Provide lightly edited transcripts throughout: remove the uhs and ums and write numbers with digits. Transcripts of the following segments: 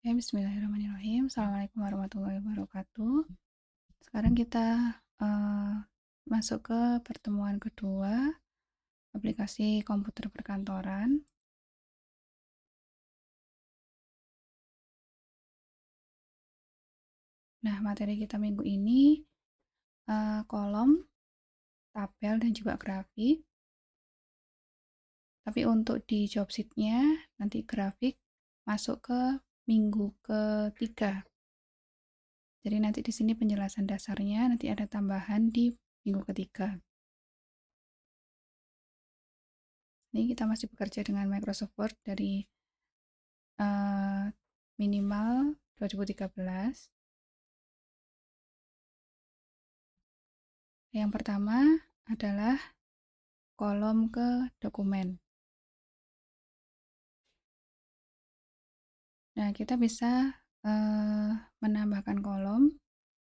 Ya, bismillahirrahmanirrahim. Assalamualaikum warahmatullahi wabarakatuh. Sekarang kita masuk ke pertemuan kedua aplikasi komputer perkantoran. Nah, materi kita minggu ini kolom, tabel, dan juga grafik. Tapi untuk di job sheet-nya nanti grafik masuk ke minggu ketiga. Jadi nanti di sini penjelasan dasarnya, nanti ada tambahan di minggu ketiga. Ini kita masih bekerja dengan Microsoft Word dari minimal 2013. Yang pertama adalah kolom ke dokumen. Nah, kita bisa menambahkan kolom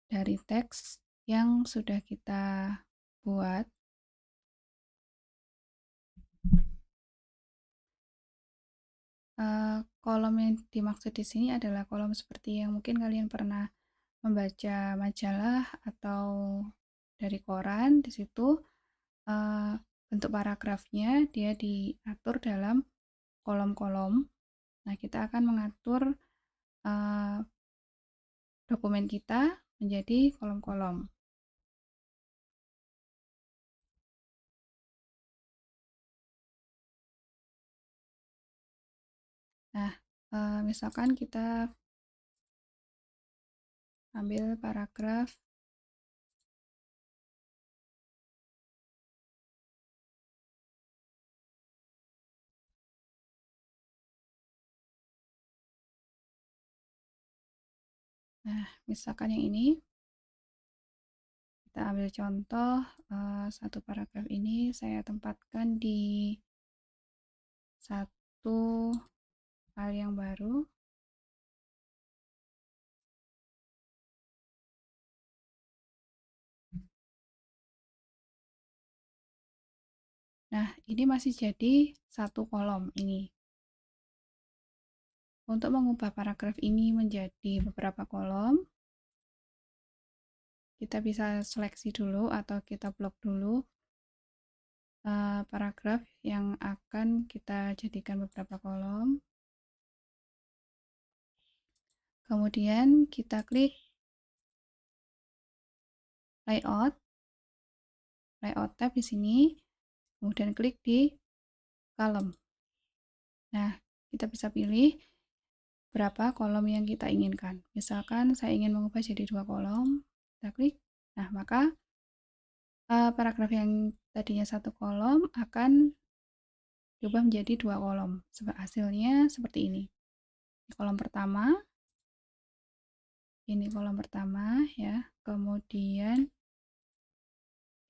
dari teks yang sudah kita buat. Kolom yang dimaksud di sini adalah kolom seperti yang mungkin kalian pernah membaca majalah atau dari koran. Di situ bentuk paragrafnya dia diatur dalam kolom-kolom. Nah, kita akan mengatur dokumen kita menjadi kolom-kolom. Nah, misalkan kita ambil paragraf misalkan yang ini, kita ambil contoh satu paragraf ini saya tempatkan di satu file yang baru. Nah, ini masih jadi satu kolom ini. Untuk mengubah paragraf ini menjadi beberapa kolom, kita bisa seleksi dulu atau kita blok dulu paragraf yang akan kita jadikan beberapa kolom. Kemudian kita klik layout tab di sini, kemudian klik di column. Nah, kita bisa pilih berapa kolom yang kita inginkan. Misalkan saya ingin mengubah jadi 2 kolom, kita klik. Nah, maka paragraf yang tadinya 1 kolom akan diubah menjadi 2 kolom. Hasilnya seperti ini. Kolom pertama, ini kolom pertama ya. Kemudian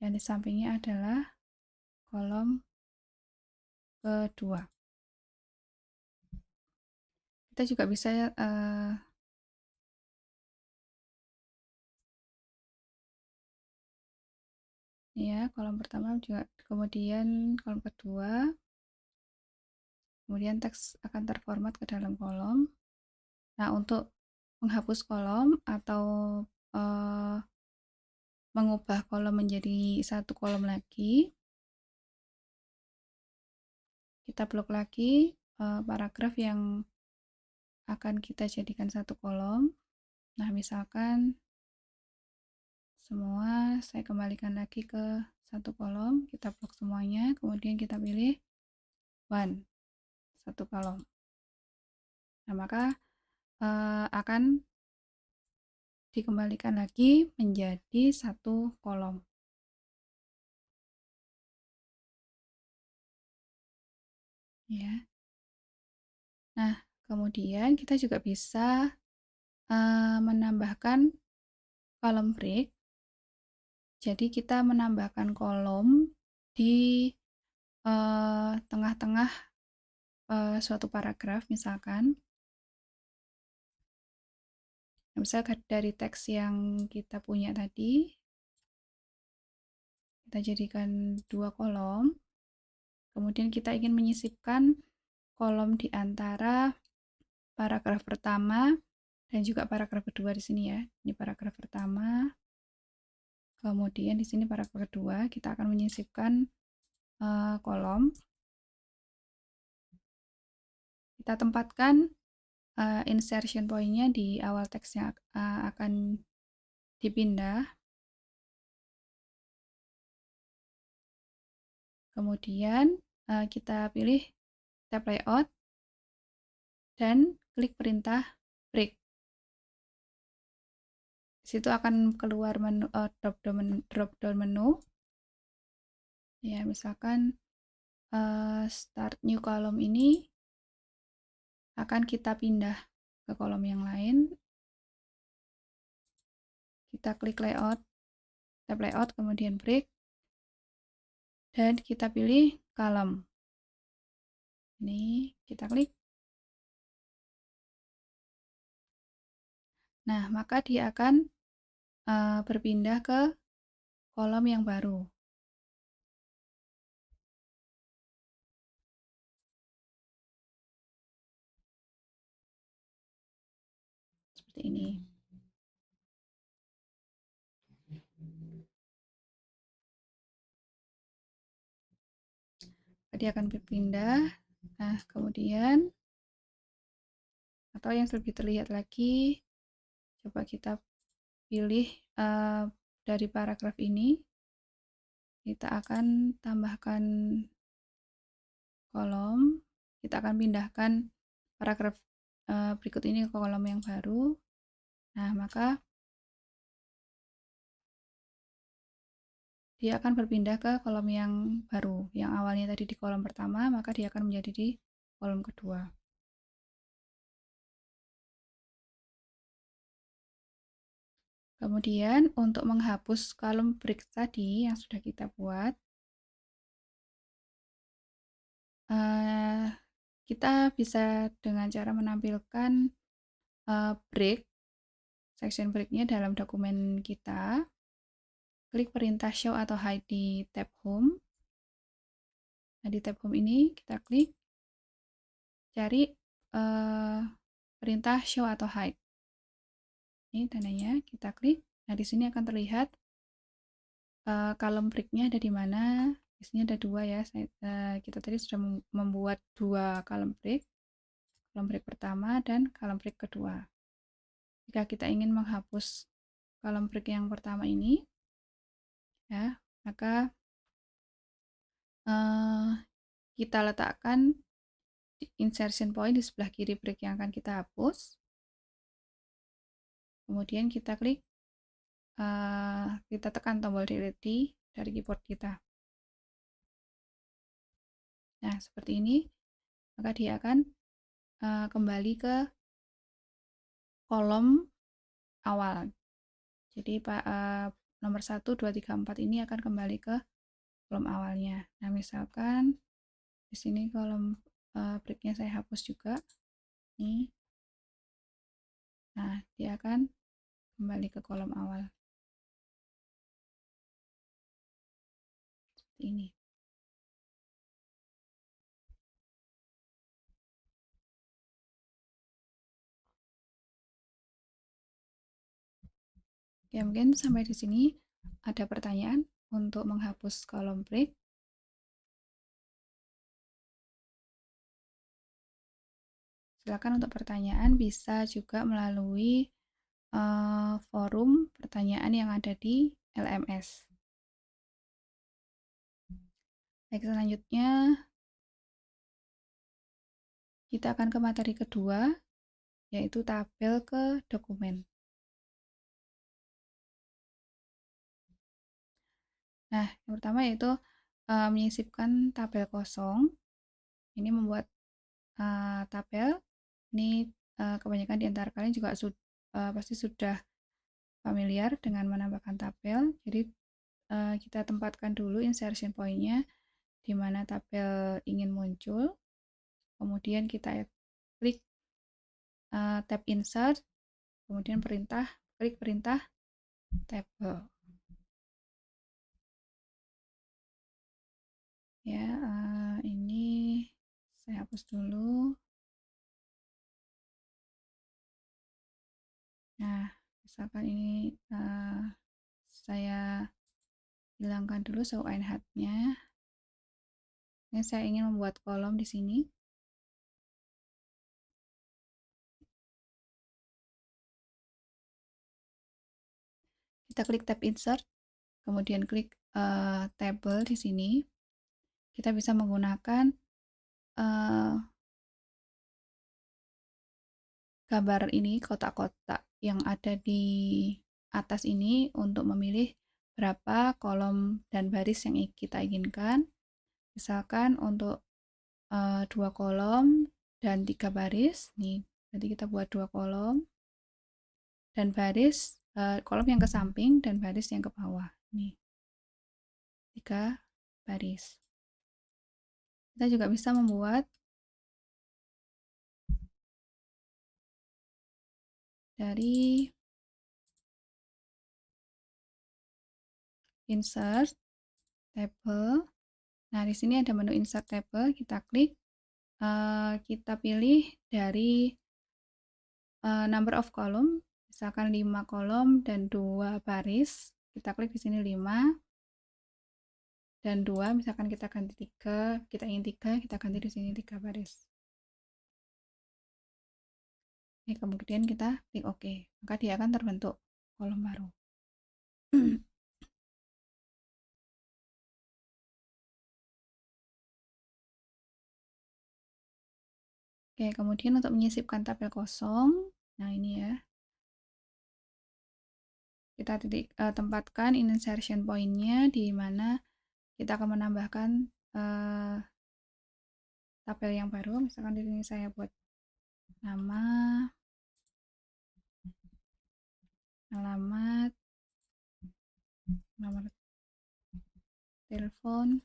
yang di sampingnya adalah kolom kedua. Kita juga bisa ya, kolom pertama juga, kemudian kolom kedua, kemudian teks akan terformat ke dalam kolom. Nah, untuk menghapus kolom atau mengubah kolom menjadi satu kolom lagi, kita blok lagi paragraf yang akan kita jadikan satu kolom. Nah, misalkan semua saya kembalikan lagi ke satu kolom, kita blok semuanya, kemudian kita pilih one, satu kolom. Nah, maka akan dikembalikan lagi menjadi satu kolom. Ya. Nah, kemudian kita juga bisa menambahkan kolom break. Jadi kita menambahkan kolom di tengah-tengah suatu paragraf, misalkan. Misalkan dari teks yang kita punya tadi, kita jadikan 2 kolom. Kemudian kita ingin menyisipkan kolom di antara paragraf pertama dan juga paragraf kedua di sini ya. Ini paragraf pertama. Kemudian di sini paragraf kedua kita akan menyisipkan kolom. Kita tempatkan insertion point-nya di awal teks yang akan dipindah. Kemudian kita pilih tab layout dan klik perintah break. Di situ akan keluar menu drop down menu. Ya, misalkan start new column ini akan kita pindah ke kolom yang lain. Kita klik layout, tab layout, kemudian break, dan kita pilih column. Ini kita klik. Nah, maka dia akan berpindah ke kolom yang baru. Seperti ini. Dia akan berpindah. Nah, kemudian atau yang lebih terlihat lagi, coba kita pilih dari paragraf ini, kita akan tambahkan kolom, kita akan pindahkan paragraf berikut ini ke kolom yang baru. Nah, maka dia akan berpindah ke kolom yang baru. Yang awalnya tadi di kolom pertama, maka dia akan menjadi di kolom kedua. Kemudian untuk menghapus kolom break tadi yang sudah kita buat, kita bisa dengan cara menampilkan break, section breaknya dalam dokumen kita. Klik perintah show atau hide di tab home. Nah, di tab home ini kita klik, cari perintah show atau hide. Ini tandanya, kita klik. Nah, di sini akan terlihat kolom breaknya ada di mana. Di sini ada dua ya. Kita tadi sudah membuat dua kolom break pertama dan kolom break kedua. Jika kita ingin menghapus kolom break yang pertama ini, ya, maka kita letakkan insertion point di sebelah kiri break yang akan kita hapus. Kemudian kita klik, kita tekan tombol delete dari keyboard kita. Nah, seperti ini, maka dia akan kembali ke kolom awal. Jadi nomor 1, 2, 3, 4 ini akan kembali ke kolom awalnya. Nah, misalkan di sini kolom breaknya saya hapus juga. Nih. Nah, dia akan kembali ke kolom awal. Seperti ini. Ya, mungkin sampai di sini ada pertanyaan untuk menghapus kolom break. Silakan untuk pertanyaan bisa juga melalui forum pertanyaan yang ada di LMS. Baik, selanjutnya kita akan ke materi kedua, yaitu tabel ke dokumen. Nah, yang pertama yaitu menyisipkan tabel kosong. Ini membuat tabel. Ini kebanyakan di antara kalian juga pasti sudah familiar dengan menambahkan tabel. Jadi kita tempatkan dulu insertion point-nya di mana tabel ingin muncul. Kemudian kita klik tab insert, kemudian klik perintah table. Ya, ini saya hapus dulu. Nah, misalkan ini saya hilangkan dulu show and hide-nya. Ini saya ingin membuat kolom di sini. Kita klik tab insert, kemudian klik table di sini. Kita bisa menggunakan gambar ini, kotak-kotak yang ada di atas ini untuk memilih berapa kolom dan baris yang kita inginkan. Misalkan untuk 2 kolom dan 3 baris nih, nanti kita buat 2 kolom dan baris, kolom yang ke samping dan baris yang ke bawah nih, 3 baris. Kita juga bisa membuat dari insert table. Nah, di sini ada menu insert table, kita klik, kita pilih dari number of column, misalkan 5 kolom dan 2 baris. Kita klik di sini 5 dan 2, misalkan kita ganti 3, kita ingin 3, kita ganti di sini 3 baris. Oke, kemudian kita klik OK, maka dia akan terbentuk kolom baru. Oke, kemudian untuk menyisipkan tabel kosong, nah ini ya, kita tempatkan insertion point-nya di mana kita akan menambahkan tabel yang baru. Misalkan di sini saya buat nama, alamat, nomor telepon,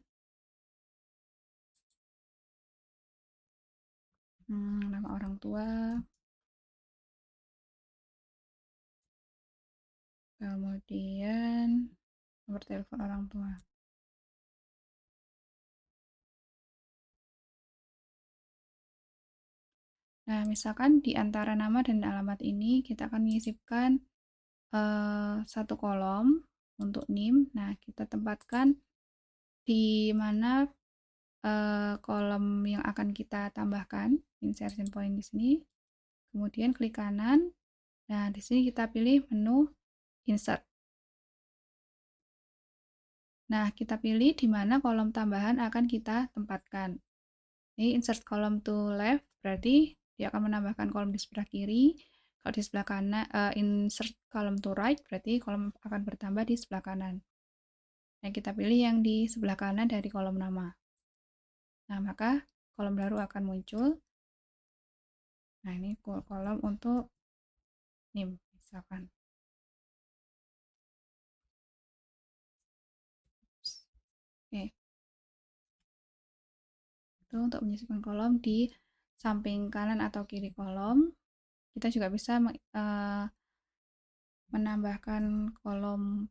nama orang tua, kemudian nomor telepon orang tua. Nah, misalkan di antara nama dan alamat ini kita akan menyisipkan satu kolom untuk NIM. Nah, kita tempatkan di mana kolom yang akan kita tambahkan, insertion point di sini. Kemudian klik kanan. Nah, di sini kita pilih menu insert. Nah, kita pilih di mana kolom tambahan akan kita tempatkan. Ini insert column to left, berarti dia akan menambahkan kolom di sebelah kiri. Kalau di sebelah kanan, insert column to right, berarti kolom akan bertambah di sebelah kanan. Nah, kita pilih yang di sebelah kanan dari kolom nama. Nah, maka kolom baru akan muncul. Nah, ini kolom untuk NIM, misalkan. Oke. Itu untuk menyisipkan kolom di samping kanan atau kiri kolom. Kita juga bisa menambahkan kolom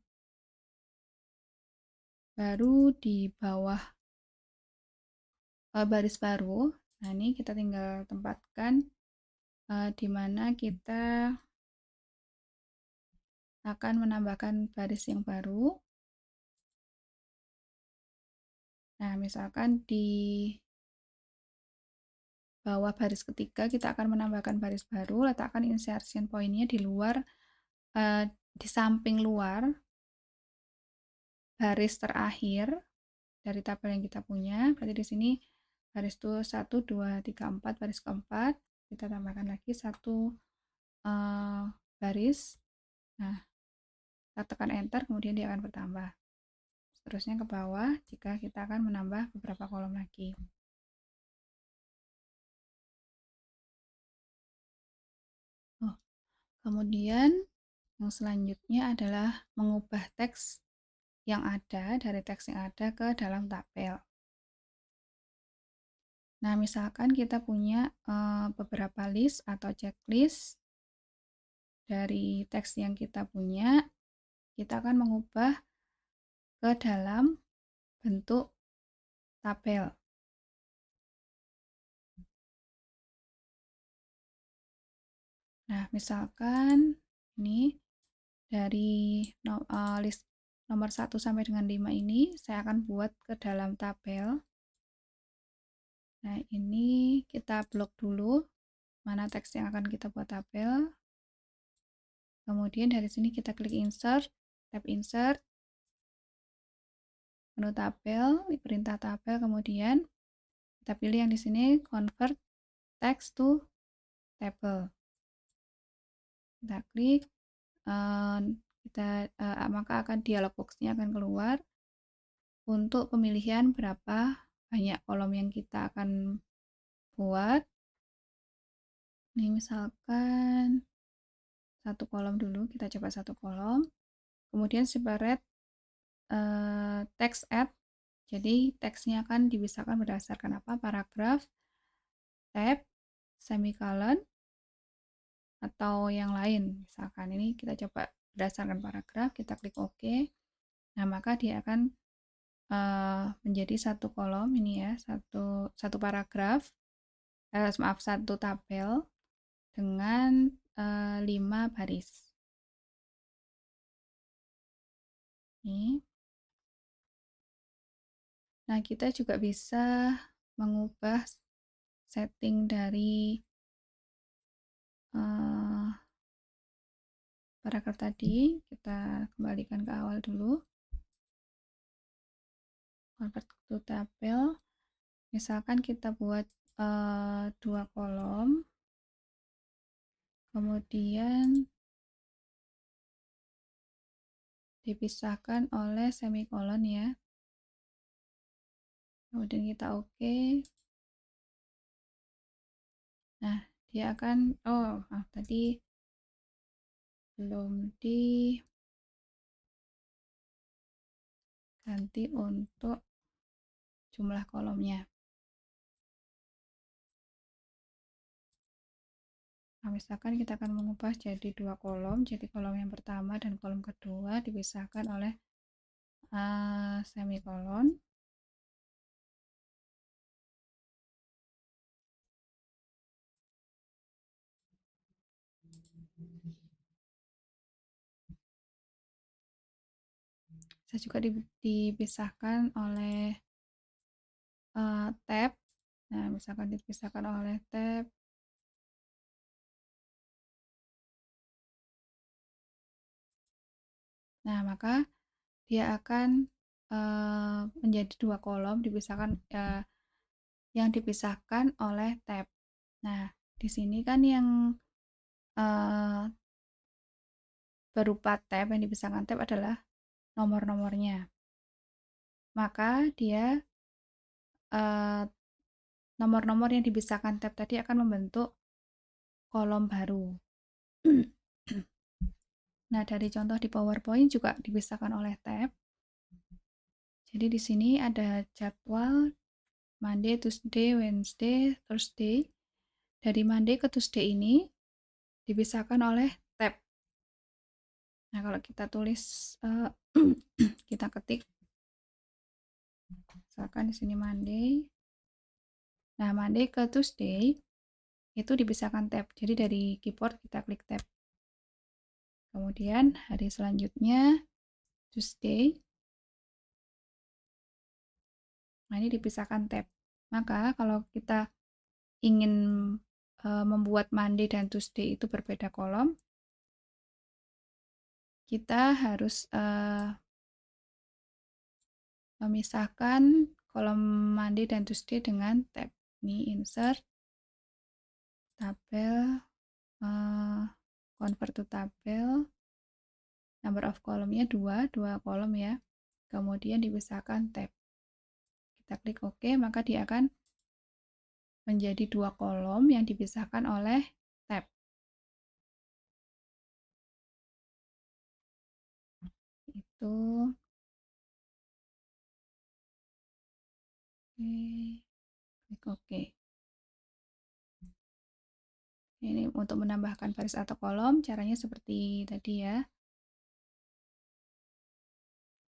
baru di bawah baris baru. Nah, ini kita tinggal tempatkan di mana kita akan menambahkan baris yang baru. Nah, misalkan di bawah baris ketiga kita akan menambahkan baris baru, letakkan insertion point-nya di luar, di samping luar baris terakhir dari tabel yang kita punya. Berarti di sini baris itu 1, 2, 3, 4, baris keempat. Kita tambahkan lagi satu baris. Nah, kita tekan enter, kemudian dia akan bertambah. Seterusnya ke bawah jika kita akan menambah beberapa kolom lagi. Kemudian yang selanjutnya adalah mengubah teks yang ada dari teks yang ada ke dalam tabel. Nah, misalkan kita punya beberapa list atau checklist dari teks yang kita punya, kita akan mengubah ke dalam bentuk tabel. Nah, misalkan Ini dari list nomor 1 sampai dengan 5 ini saya akan buat ke dalam tabel. Nah, ini kita blok dulu mana teks yang akan kita buat tabel. Kemudian dari sini kita klik insert, tab insert, menu tabel, perintah tabel, kemudian kita pilih yang di sini convert text to table. Kita klik, maka akan dialog box-nya akan keluar untuk pemilihan berapa banyak kolom yang kita akan buat. Ini misalkan satu kolom dulu, kita coba satu kolom. Kemudian separate text add. Jadi teksnya akan dipisahkan berdasarkan apa? Paragraf, tab, semicolon, atau yang lain. Misalkan ini kita coba berdasarkan paragraf, kita klik OK. Nah, maka dia akan menjadi satu kolom ini ya, satu paragraf, maaf, satu tabel dengan 5 baris. Ini. Nah, kita juga bisa mengubah setting dari paragraf tadi. Kita kembalikan ke awal dulu. Convert to tabel. Misalkan kita buat 2 kolom, kemudian dipisahkan oleh semikolon ya. Kemudian kita OK. Nah, dia akan tadi belum diganti untuk jumlah kolomnya. Nah, misalkan kita akan mengubah jadi 2 kolom, jadi kolom yang pertama dan kolom kedua dipisahkan oleh semikolon. Bisa juga dipisahkan oleh tab. Nah, misalkan dipisahkan oleh tab. Nah, maka dia akan menjadi 2 kolom dipisahkan yang dipisahkan oleh tab. Nah, di sini kan yang berupa tab, yang dipisahkan tab adalah nomor-nomornya. Maka dia nomor-nomor yang dipisahkan tab tadi akan membentuk kolom baru. Nah, dari contoh di PowerPoint juga dipisahkan oleh tab. Jadi di sini ada jadwal Monday, Tuesday, Wednesday, Thursday. Dari Monday ke Tuesday ini dipisahkan oleh tab. Nah, kalau kita tulis, kita ketik, misalkan di sini Monday. Nah, Monday ke Tuesday itu dipisahkan tab. Jadi dari keyboard kita klik tab. Kemudian hari selanjutnya Tuesday. Nah, ini dipisahkan tab. Maka kalau kita ingin membuat Monday dan Tuesday itu berbeda kolom, kita harus memisahkan kolom Monday dan Tuesday dengan tab. Ini insert, tabel, convert to tabel, number of kolomnya 2 kolom ya. Kemudian dipisahkan tab. Kita klik OK, maka dia akan menjadi 2 kolom yang dipisahkan oleh tab. Itu. Klik OK. Ini untuk menambahkan baris atau kolom, caranya seperti tadi ya.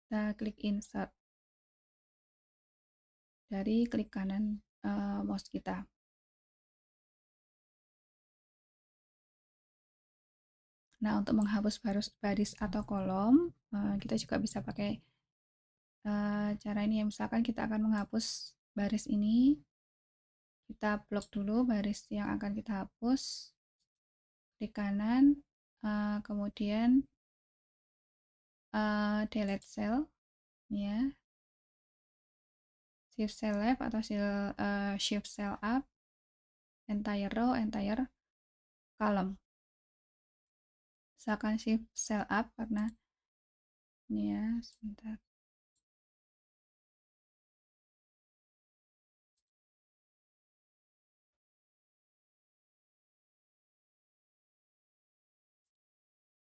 Kita klik insert dari klik kanan mouse kita. Nah, untuk menghapus baris atau kolom, kita juga bisa pakai cara ini ya. Misalkan kita akan menghapus baris ini, kita blok dulu baris yang akan kita hapus, klik kanan, kemudian delete cell, ya, shift cell left atau shift cell up, entire row, entire column. Misalkan shift cell up karena ini ya, sebentar.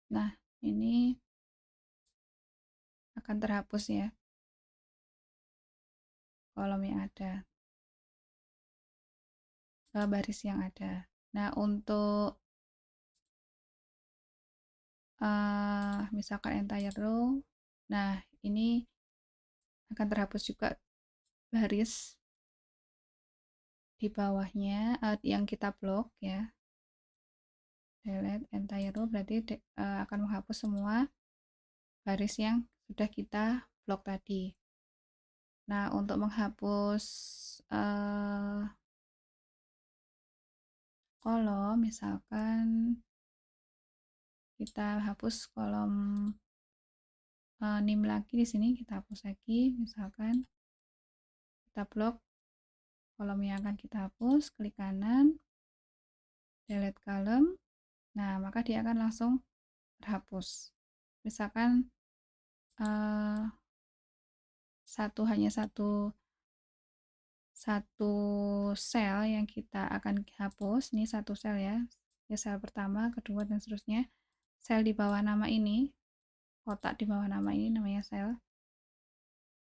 Nah, ini akan terhapus ya, kolom yang ada, baris yang ada. Nah, untuk misalkan entire row, nah ini akan terhapus juga baris di bawahnya yang kita blok ya. Delete entire row berarti akan menghapus semua baris yang sudah kita blok tadi. Nah, untuk menghapus kolom, misalkan kita hapus kolom name lagi, di sini kita hapus lagi, misalkan kita blok kolom yang akan kita hapus, klik kanan, delete column. Nah, maka dia akan langsung terhapus. Misalkan hanya satu sel yang kita akan hapus, ini satu sel ya, sel pertama, kedua, dan seterusnya. Sel di bawah nama ini, kotak di bawah nama ini namanya sel,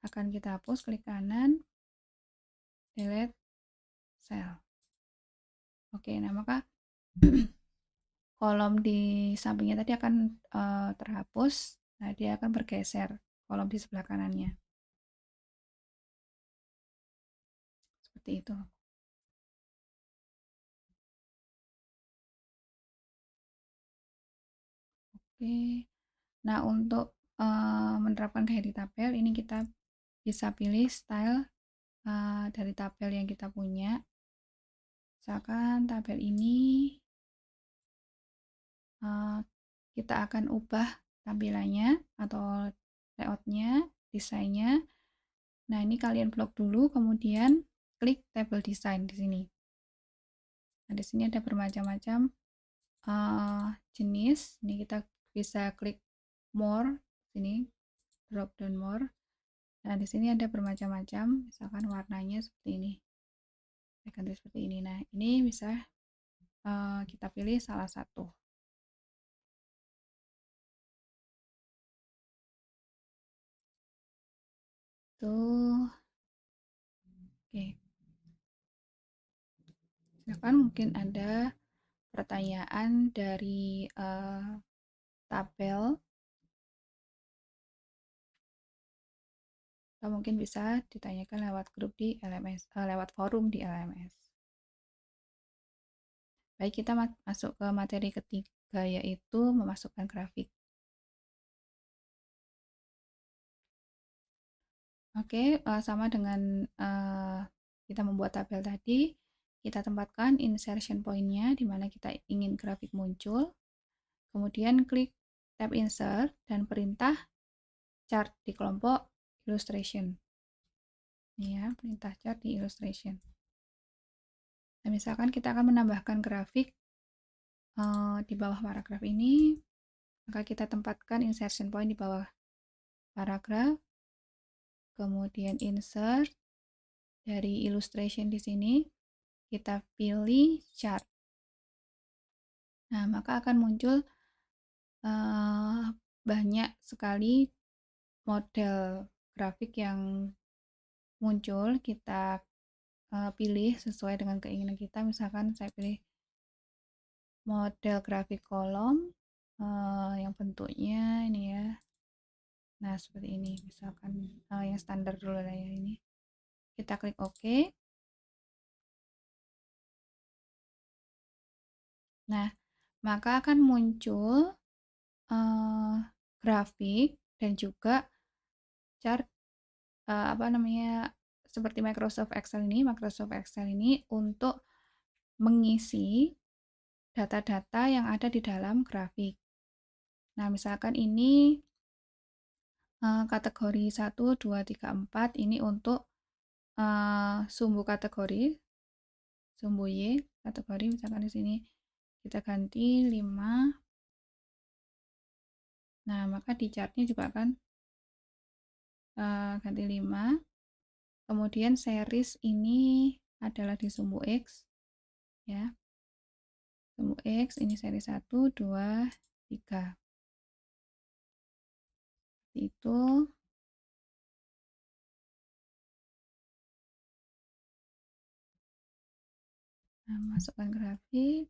akan kita hapus, klik kanan, delete sel. Oke, nah maka kolom di sampingnya tadi akan terhapus. Nah, dia akan bergeser kolom di sebelah kanannya, seperti itu. Oke, nah untuk menerapkan gaya di tabel ini kita bisa pilih style dari tabel yang kita punya. Misalkan tabel ini kita akan ubah tampilannya atau layoutnya, desainnya. Nah, ini kalian blok dulu, kemudian klik table design di sini. Nah, di sini ada bermacam-macam jenis. Ini kita bisa klik more, sini drop down more. Nah, di sini ada bermacam-macam, misalkan warnanya seperti ini, saya ganti seperti ini. Nah, ini bisa kita pilih salah satu. Tuh, oke. Silakan, mungkin ada pertanyaan dari tabel, atau mungkin bisa ditanyakan lewat grup di LMS, lewat forum di LMS. Baik, kita masuk ke materi ketiga, yaitu memasukkan grafik. Oke, sama dengan kita membuat tabel tadi, kita tempatkan insertion point-nya di mana kita ingin grafik muncul. Kemudian klik tab insert dan perintah chart di kelompok illustration. Ini ya, perintah chart di illustration. Nah, misalkan kita akan menambahkan grafik di bawah paragraf ini, maka kita tempatkan insertion point di bawah paragraf, kemudian insert dari illustration di sini, kita pilih chart. Nah, maka akan muncul banyak sekali model grafik yang muncul. Kita pilih sesuai dengan keinginan kita. Misalkan saya pilih model grafik kolom yang bentuknya ini ya. Nah, seperti ini. Misalkan yang standar dulu lah ya ini. Kita klik OK. Nah, maka akan muncul grafik dan juga chart, apa namanya, seperti Microsoft Excel ini untuk mengisi data-data yang ada di dalam grafik. Nah, misalkan ini kategori 1, 2, 3, 4 ini untuk sumbu kategori, sumbu Y kategori, misalkan di sini kita ganti 5. Nah, maka di chartnya juga akan ganti 5. Kemudian series ini adalah di sumbu X, ya. Sumbu X ini seri 1, 2, 3. Itu. Nah, masukkan grafik.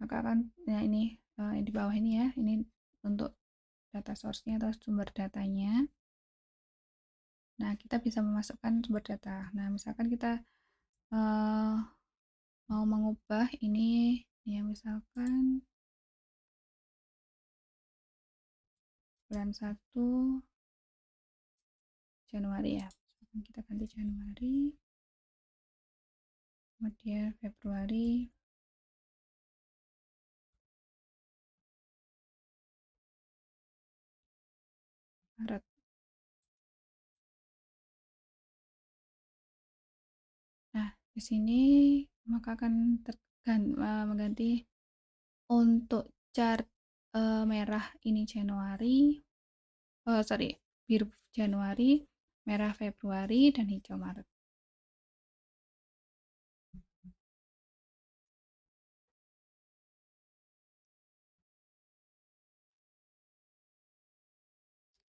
Maka akan, nah ini di bawah ini ya, ini untuk data source-nya atau sumber datanya. Nah, kita bisa memasukkan sumber data. Nah, misalkan kita mau mengubah ini, ya misalkan bulan 1 Januari ya. Kita ganti Januari, kemudian Februari, Maret. Nah, di sini maka akan mengganti untuk chart merah ini Januari, biru Januari, merah Februari, dan hijau Maret.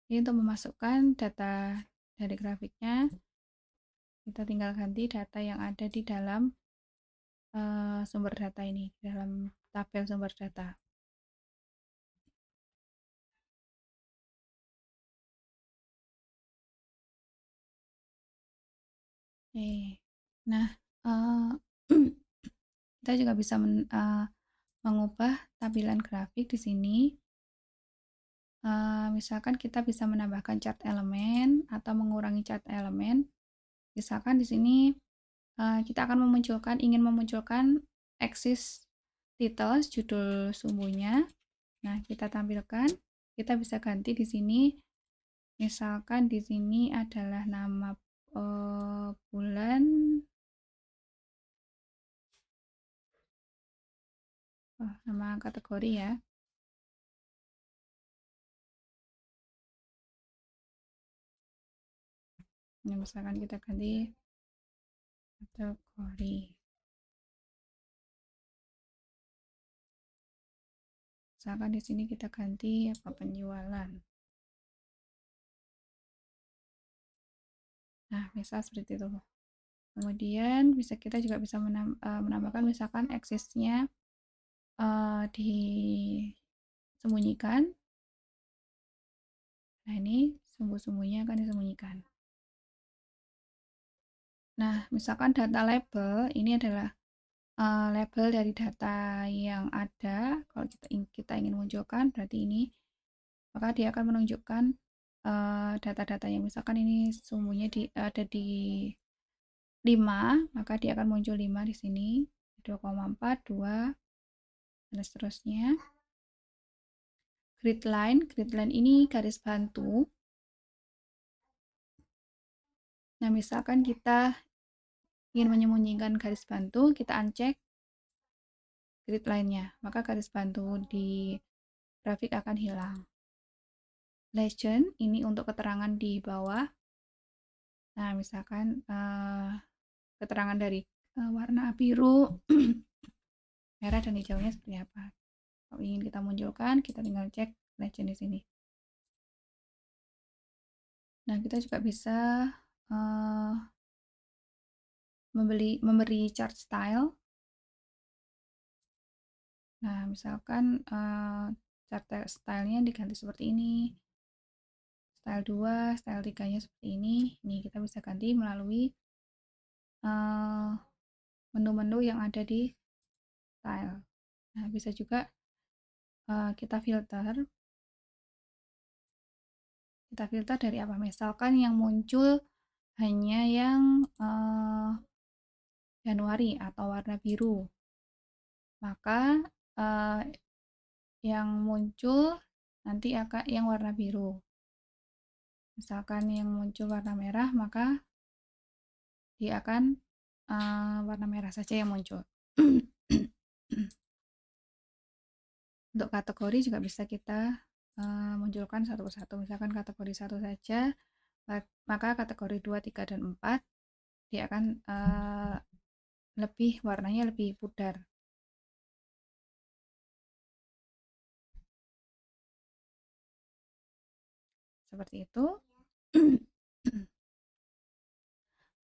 Jadi untuk memasukkan data dari grafiknya, kita tinggal ganti data yang ada di dalam sumber data ini, dalam tabel sumber data. Oke. Nah, kita juga bisa mengubah tampilan grafik di sini. Misalkan kita bisa menambahkan chart elemen atau mengurangi chart elemen. Misalkan di sini kita akan ingin memunculkan axis title, judul sumbunya. Nah, kita tampilkan, kita bisa ganti di sini. Misalkan di sini adalah nama bulan, nama kategori ya. Nah, misalkan kita ganti kategori. Misalkan di sini kita ganti apa, penjualan. Nah, misal seperti itu. Kemudian kita juga bisa menambahkan misalkan aksesnya disembunyikan. Nah, ini sumbu-sumbunya akan disembunyikan. Nah, misalkan data label ini adalah label dari data yang ada. Kalau kita ingin munculkan, berarti ini, maka dia akan menunjukkan data-datanya. Misalkan ini sumbunya ada di 5, maka dia akan muncul 5 di sini, 2,4, 2, dan seterusnya. Grid line ini garis bantu. Nah, misalkan kita ingin menyembunyikan garis bantu, kita uncheck grid line-nya, maka garis bantu di grafik akan hilang. Legend ini untuk keterangan di bawah. Nah, misalkan keterangan dari warna biru, merah, dan hijaunya seperti apa. Kalau ingin kita munculkan, kita tinggal cek legend di sini. Nah, kita juga bisa memberi chart style. Nah, misalkan chart stylenya diganti seperti ini. Style 2, style 3-nya seperti ini. Ini kita bisa ganti melalui menu-menu yang ada di style. Nah, bisa juga kita filter. Kita filter dari apa? Misalkan yang muncul hanya yang Januari atau warna biru, maka eh, yang muncul nanti akan yang warna biru. Misalkan yang muncul warna merah, maka dia akan warna merah saja yang muncul. Untuk kategori juga bisa kita munculkan satu persatu. Misalkan kategori 1 saja, maka kategori 2, 3, dan 4 dia akan warnanya lebih pudar. Seperti itu.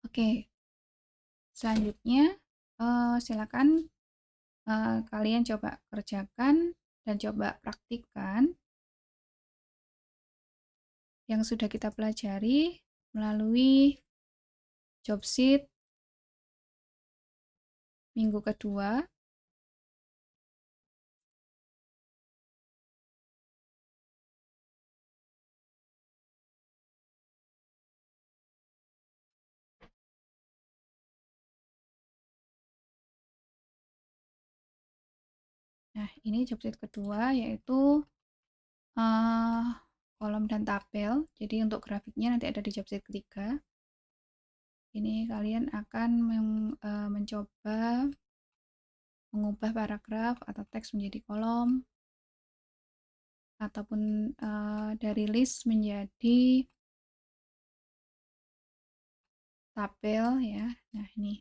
Oke, selanjutnya silakan kalian coba kerjakan dan coba praktikkan yang sudah kita pelajari melalui job sheet minggu kedua. Nah, ini job sheet kedua yaitu kolom dan tabel. Jadi untuk grafiknya nanti ada di job sheet ketiga. Ini kalian akan mencoba mengubah paragraf atau teks menjadi kolom ataupun dari list menjadi tabel ya. Nah, ini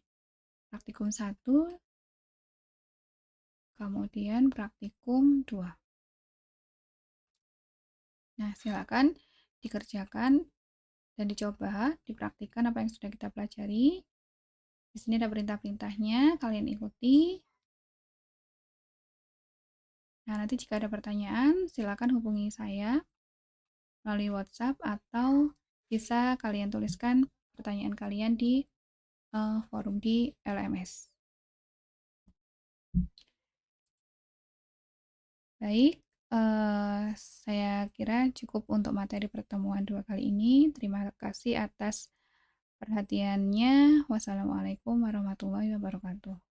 praktikum 1, kemudian praktikum 2. Nah, silakan dikerjakan dan dicoba, dipraktikkan apa yang sudah kita pelajari. Di sini ada perintah-perintahnya, kalian ikuti. Nah, nanti jika ada pertanyaan, silakan hubungi saya melalui WhatsApp atau bisa kalian tuliskan pertanyaan kalian di forum di LMS. Baik, saya kira cukup untuk materi pertemuan 2 kali ini. Terima kasih atas perhatiannya. Wassalamualaikum warahmatullahi wabarakatuh.